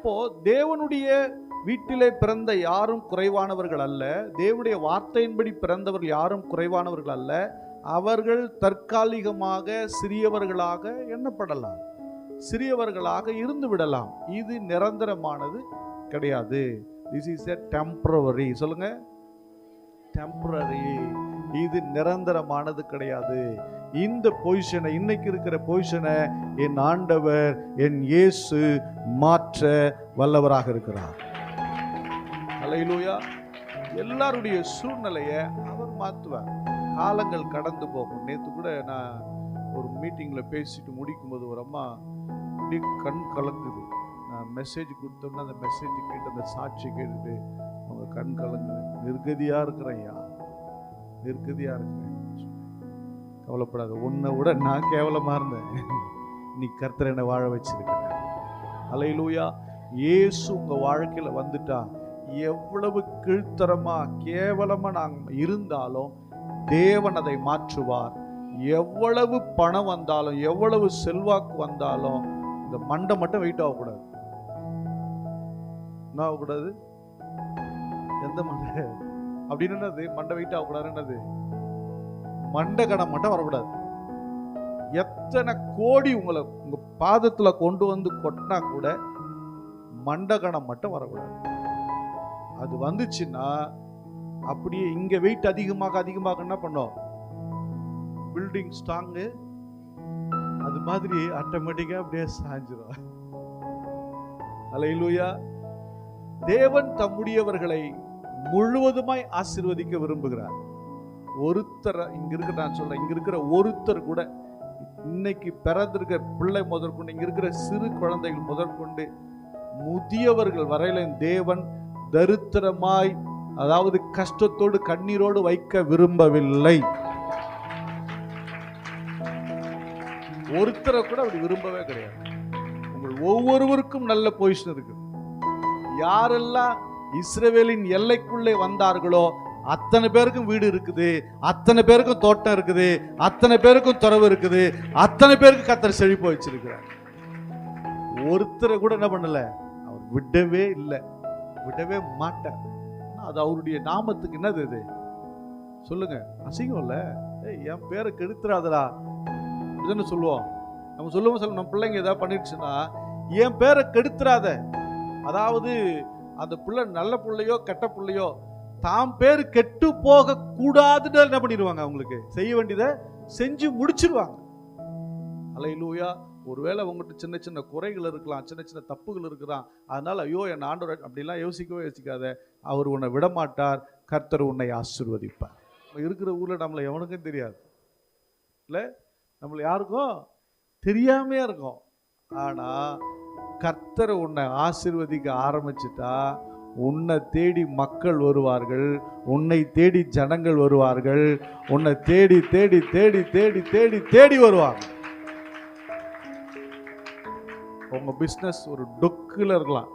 அப்போ தேவனுடைய வீட்டிலே பிறந்த யாரும் குறைவானவர்கள் அல்ல, தேவனுடைய வார்த்தையின்படி பிறந்தவர்கள் யாரும் குறைவானவர்கள் அல்ல. அவர்கள் தற்காலிகமாக சிறியவர்களாக எண்ணப்படலாம், சிறியவர்களாக இருந்து விடலாம். இது நிரந்தரமானது கிடையாது. This is a temporary. சொல்லுங்க, டெம்பரரி. இது நிரந்தரமானது கிடையாது. இந்த பொசிஷனை, இன்னைக்கு இருக்கிற பொசிஷனை என் ஆண்டவர், என் இயேசு மாற்ற வல்லவராக இருக்கிறார். அல்லேலூயா. எல்லாருடைய சூழ்நிலையை அவர் மாற்றுவார். காலங்கள் கடந்து போகும். நேற்று கூட நான் ஒரு மீட்டிங்கில் பேசிட்டு முடிக்கும்போது ஒரு அம்மா அப்படியே கண் கலங்குது. நான் மெசேஜ் கொடுத்தோம்னா அந்த மெசேஜ் கேட்டு அந்த சாட்சி கேட்டுட்டு அவங்க கண் கலங்குது. நிர்கதியாக இருக்கிறேன் ஐயா, நிர்கதியாக இருக்கிறேன். கவலைப்படாத, உன்னை விட நான் கேவலமாக இருந்தேன், நீ கர்த்தர் என்னை வாழ வச்சிருக்கிறேன். அல்லேலூயா. இயேசு உங்கள் வாழ்க்கையில் வந்துட்டா எவ்வளவு கீழ்த்தரமா கேவலமா நாங்கள் இருந்தாலும் தேவன் அதை மாற்றுவார். எவ்வளவு பணம் வந்தாலும் எவ்வளவு செல்வாக்கு வந்தாலும் இந்த மண்டை மட்டும் வெயிட் ஆகக்கூடாது. என்ன ஆகக்கூடாது? எந்த மண்டை அப்படின்னு என்னது? மண்டை வெயிட் ஆகக்கூடாதுன்னது மண்டை கணம் மட்டும் வரக்கூடாது. எத்தனை கோடி உங்களை உங்க பாதத்துல கொண்டு வந்து கொட்டினா கூட மண்டை கணம் மட்டும் வரக்கூடாது. அது வந்துச்சுன்னா அப்படியே இங்க வெயிட் அதிகமாக அதிகமாக என்ன பண்ணோம்? பில்டிங் ஸ்ட்ராங்கு அது மாதிரி ஆட்டோமேட்டிக்கா அப்படியே சாஞ்சிரும். அல்லேலூயா. தேவன் தம்முடையவர்களை முழுவதுமாய் ஆசீர்வதிக்க விரும்புகிறார். ஒருத்தர் இங்க இருக்க, நான் சொல்றேன், இங்க இருக்கிற ஒருத்தர் கூட இன்னைக்கு பிறந்திருக்க பிள்ளை முதற்கொண்டு, இங்க இருக்கிற சிறு குழந்தைகள் முதற்கொண்டு முதியவர்கள் வரையில தேவன் தரித்திரமாய், அதாவது கஷ்டத்தோடு கண்ணீரோடு வைக்க விரும்பவில்லை. ஒருத்தரை கூட அப்படி விரும்பவே கிடையாது. உங்கள் ஒவ்வொருவருக்கும் நல்ல பொசிஷன் இருக்கு. யாரெல்லாம் இஸ்ரவேலின் எல்லைக்குள்ளே வந்தார்களோ அத்தனை பேருக்கும் வீடு இருக்குது, அத்தனை பேருக்கும் தோட்டம் இருக்குது, அத்தனை பேருக்கும் துறவு இருக்குது, அத்தனை பேருக்கு கர்த்தர் செழிப்பு வச்சிருக்கிறார். ஒருத்தரை கூட என்ன பண்ணல, அவர் விடவே இல்லை, விடவே மாட்டார். அது அவருடைய நாமத்துக்கு என்னது? இது சொல்லுங்க, அசிங்கம் இல்ல? என் பேரை கெடுத்துறாதடா அப்படிதானே சொல்லுவோம். நம்ம சொல்லுவோம், நம்ம பிள்ளைங்க ஏதாவது பண்ணிடுச்சுன்னா என் பேரை கெடுத்துறாத. அதாவது அந்த பிள்ளை நல்ல பிள்ளையோ கெட்ட பிள்ளையோ தாம் பேரு கெட்டு போக கூடாதுன்னு என்ன பண்ணிடுவாங்க, அவங்களுக்கு செய்ய வேண்டியதை செஞ்சு முடிச்சிருவாங்க. அல்லேலூயா. ஒருவேளை உங்கள்கிட்ட சின்ன சின்ன குறைகள் இருக்கலாம், சின்ன சின்ன தப்புகள் இருக்கலாம். அதனால ஐயோ என் ஆண்டவர் அப்படிலாம் யோசிக்காத. அவர் உன்னை விடமாட்டார். கர்த்தர் உன்னை ஆசீர்வதிப்பார். இருக்கிற ஊர்ல நம்மளை எவனுக்கும் தெரியாது இல்லை, நம்மளை யாருக்கும் தெரியாமையா இருக்கும். ஆனா கர்த்தர் உன்னை ஆசீர்வதிக்க ஆரம்பிச்சுட்டா உன்னை தேடி மக்கள் வருவார்கள், உன்னை தேடி ஜனங்கள் வருவார்கள், உன்னை தேடி தேடி தேடி தேடி தேடி தேடி வருவாங்க. உங்க பிஸ்னஸ் ஒரு டொக்குல இருக்கலாம்,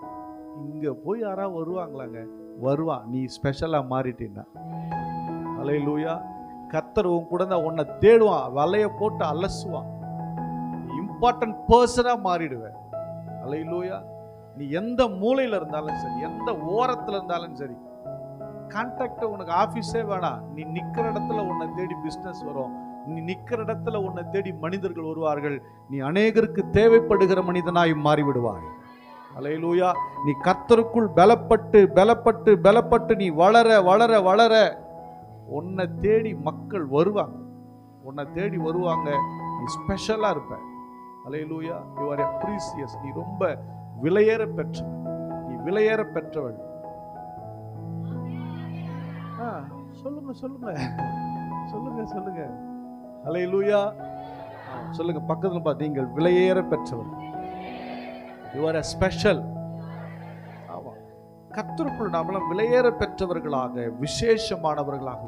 இங்க போய் யாராவது வருவாங்களாங்க? வருவான். நீ ஸ்பெஷலா மாறிட்டீன்னா. அல்லேலூயா. கர்த்தர் உன் கூட தான் உன்னை தேடுவான், வலைய போட்டு அலசுவான். இம்பார்ட்டன்ட் பர்சனா மாறிடுவேன். அல்லேலூயா. நீ எந்த மூலையில இருந்தாலும் சரி, எந்த ஓரத்துல இருந்தாலும் சரி, கான்டாக்ட் உனக்கு ஆபீஸே வேணாம். நீ நிக்கிற இடத்துல உன்னை தேடி பிசினஸ் வரும், நீ நிக்கிற இடத்துல உன்னை தேடி மனிதர்கள் வருவார்கள். நீ அநேகருக்கு தேவைப்படுகிற மனிதனாய் மாறிவிடுவாய். அல்லேலூயா. நீ கர்த்தருக்குள் பலப்பட்டு பலப்பட்டு பலப்பட்டு நீ வளர வளர வளர உன்னை தேடி மக்கள் வருவாங்க, உன்னை தேடி வருவாங்க. நீ ஸ்பெஷலா இருப்ப. Hallelujah. You are a precious. நீ ரொம்ப விலையேற பெற்றவள், நீ விலையேற பெற்றவள். சொல்லுங்க சொல்லுங்க சொல்லுங்க சொல்லுங்க. அல்லேலூயா. சொல்லுங்க பக்கத்துல பார்த்து, நீங்கள் விலையேற பெற்றவள். You are a special. ஆமா, கர்த்தருக்குள் நாமெல்லாம் விலையேற பெற்றவர்களாக விசேஷமானவர்களாக